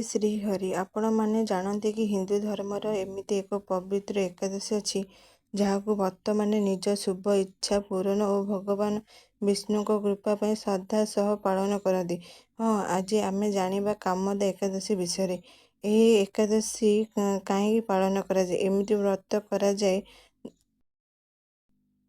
ଶ୍ରୀହରି। ଆପଣମାନେ ଜାଣନ୍ତି କି ହିନ୍ଦୁ ଧର୍ମର ଏମିତି ଏକ ପବିତ୍ର ଏକାଦଶୀ ଅଛି ଯାହାକୁ ଭକ୍ତମାନେ ନିଜ ଶୁଭ ଇଚ୍ଛା ପୂରଣ ଓ ଭଗବାନ ବିଷ୍ଣୁଙ୍କ କୃପା ପାଇଁ ଶ୍ରଦ୍ଧା ସହ ପାଳନ କରନ୍ତି। ହଁ, ଆଜି ଆମେ ଜାଣିବା କାମଦା ଏକାଦଶୀ ବିଷୟରେ। ଏହି ଏକାଦଶୀ କାହିଁକି ପାଳନ କରାଯାଏ? ଏମିତି ବ୍ରତ କରାଯାଏ।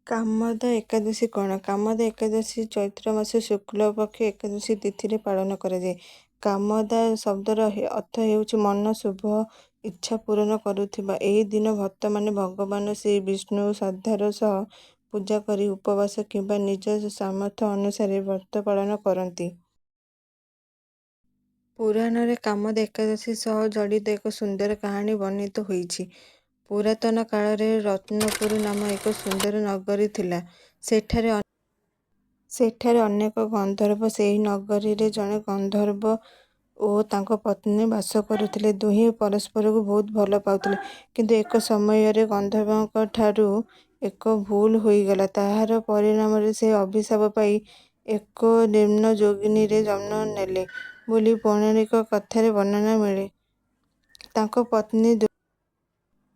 କାମଦା ଏକାଦଶୀ କ'ଣ? କାମଦା ଏକାଦଶୀ ଚୈତ୍ର ମାସ ଶୁକ୍ଳପକ୍ଷ ଏକାଦଶୀ ତିଥିରେ ପାଳନ କରାଯାଏ। କାମଦା ଶବ୍ଦର ଅର୍ଥ ହେଉଛି ମନ ଶୁଭ ଇଚ୍ଛା ପୂରଣ କରୁଥିବା। ଏହି ଦିନ ଭକ୍ତମାନେ ଭଗବାନ ଶ୍ରୀ ବିଷ୍ଣୁ ଶ୍ରଦ୍ଧାର ସହ ପୂଜା କରି ଉପବାସ କିମ୍ବା ନିଜ ସାମର୍ଥ୍ୟ ଅନୁସାରେ ବ୍ରତ ପାଳନ କରନ୍ତି। ପୁରାଣରେ କାମଦା ଏକାଦଶୀ ସହ ଜଡ଼ିତ ଏକ ସୁନ୍ଦର କାହାଣୀ ବର୍ଣ୍ଣିତ ହୋଇଛି। ପୁରାତନ କାଳରେ ରତ୍ନପୁର ନାମ ଏକ ସୁନ୍ଦର ନଗରୀ ଥିଲା। ସେଠାରେ ଅନେକ ଗନ୍ଧର୍ବ। ସେହି ନଗରୀରେ ଜଣେ ଗନ୍ଧର୍ବ ଓ ତାଙ୍କ ପତ୍ନୀ ବାସ କରୁଥିଲେ। ଦୁହେଁ ପରସ୍ପରକୁ ବହୁତ ଭଲ ପାଉଥିଲେ। କିନ୍ତୁ ଏକ ସମୟରେ ଗନ୍ଧର୍ବଙ୍କଠାରୁ ଏକ ଭୁଲ ହୋଇଗଲା। ତାହାର ପରିଣାମରେ ସେ ଅଭିଶାପ ପାଇ ଏକ ନିମ୍ନ ଯୋଗିନୀରେ ଜନ୍ମ ନେଲେ ବୋଲି ପୌରାଣିକ କଥାରେ ବର୍ଣ୍ଣନା ମିଳେ।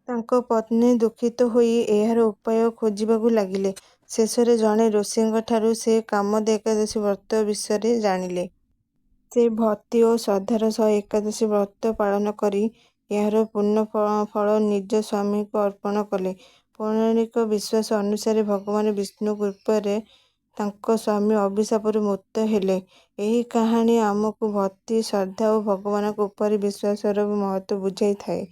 ତାଙ୍କ ପତ୍ନୀ ଦୁଃଖିତ ହୋଇ ଏହାର ଉପାୟ ଖୋଜିବାକୁ ଲାଗିଲେ। ଶେଷରେ ଜଣେ ଋଷିଙ୍କଠାରୁ ସେ କାମଦା ଏକାଦଶୀ ବ୍ରତ ବିଷୟରେ ଜାଣିଲେ। ସେ ଭକ୍ତି ଓ ଶ୍ରଦ୍ଧାର ସହ ଏକାଦଶୀ ବ୍ରତ ପାଳନ କରି ଏହାର ପୂର୍ଣ୍ଣ ଫଳ ନିଜ ସ୍ୱାମୀଙ୍କୁ ଅର୍ପଣ କଲେ। ପୌରାଣିକ ବିଶ୍ୱାସ ଅନୁସାରେ ଭଗବାନ ବିଷ୍ଣୁ କୃପାରେ ତାଙ୍କ ସ୍ୱାମୀ ଅଭିଶାପରୁ ମୁକ୍ତ ହେଲେ। ଏହି କାହାଣୀ ଆମକୁ ଭକ୍ତି, ଶ୍ରଦ୍ଧା ଓ ଭଗବାନଙ୍କ ଉପରେ ବିଶ୍ୱାସର ମହତ୍ତ୍ୱ ବୁଝାଇଥାଏ।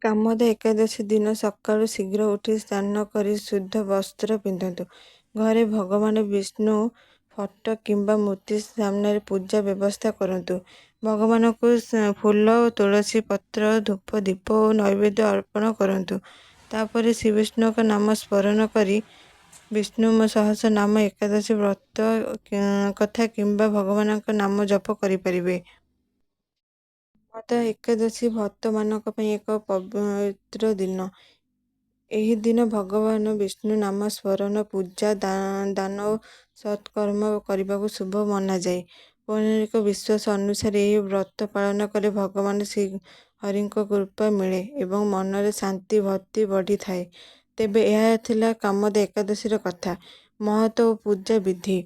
କାମଦା ଏକାଦଶୀ ଦିନ ସକାଳୁ ଶୀଘ୍ର ଉଠି ସ୍ନାନ କରି ଶୁଦ୍ଧ ବସ୍ତ୍ର ପିନ୍ଧନ୍ତୁ। ଘରେ ଭଗବାନ ବିଷ୍ଣୁ ଫଟୋ କିମ୍ବା ମୂର୍ତ୍ତି ସାମ୍ନାରେ ପୂଜା ବ୍ୟବସ୍ଥା କରନ୍ତୁ। ଭଗବାନଙ୍କୁ ଫୁଲ, ତୁଳସୀ ପତ୍ର, ଧୂପ, ଦୀପ ଓ ନୈବେଦ୍ୟ ଅର୍ପଣ କରନ୍ତୁ। ତାପରେ ଶ୍ରୀବିଷ୍ଣୁଙ୍କ ନାମ ସ୍ମରଣ କରି ବିଷ୍ଣୁ ସହସ୍ରନାମ, ଏକାଦଶୀ ବ୍ରତ କଥା କିମ୍ବା ଭଗବାନଙ୍କ ନାମ ଜପ କରିପାରିବେ। କାମଦା ଏକାଦଶୀ ଭକ୍ତମାନଙ୍କ ପାଇଁ ଏକ ପବିତ୍ର ଦିନ। ଏହି ଦିନ ଭଗବାନ ବିଷ୍ଣୁ ନାମ ସ୍ମରଣ, ପୂଜା, ଦାନ ଓ ସତ୍କର୍ମ କରିବାକୁ ଶୁଭ ମନାଯାଏ। ପୌରାଣିକ ବିଶ୍ୱାସ ଅନୁସାରେ ଏହି ବ୍ରତ ପାଳନ କଲେ ଭଗବାନ ଶ୍ରୀହରିଙ୍କ କୃପା ମିଳେ ଏବଂ ମନରେ ଶାନ୍ତି, ଭକ୍ତି ବଢ଼ିଥାଏ। ତେବେ ଏହା ଥିଲା କାମଦା ଏକାଦଶୀର କଥା, ମହତ୍ତ୍ୱ ଓ ପୂଜା ବିଧି।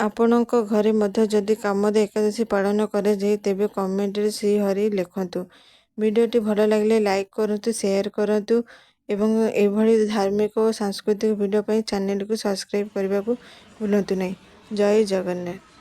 ଆପଣଙ୍କ ଘରେ ମଧ୍ୟ ଯଦି କାମଦା ଏକାଦଶୀ ପାଳନ କରାଯାଏ ତେବେ କମେଣ୍ଟରେ ଶ୍ରୀହରି ଲେଖନ୍ତୁ। ଭିଡ଼ିଓଟି ଭଲ ଲାଗିଲେ ଲାଇକ୍ କରନ୍ତୁ, ସେୟାର କରନ୍ତୁ ଏବଂ ଏଭଳି ଧାର୍ମିକ ଓ ସାଂସ୍କୃତିକ ଭିଡ଼ିଓ ପାଇଁ ଚ୍ୟାନେଲକୁ ସବସ୍କ୍ରାଇବ୍ କରିବାକୁ ଭୁଲନ୍ତୁ ନାହିଁ। ଜୟ ଜଗନ୍ନାଥ।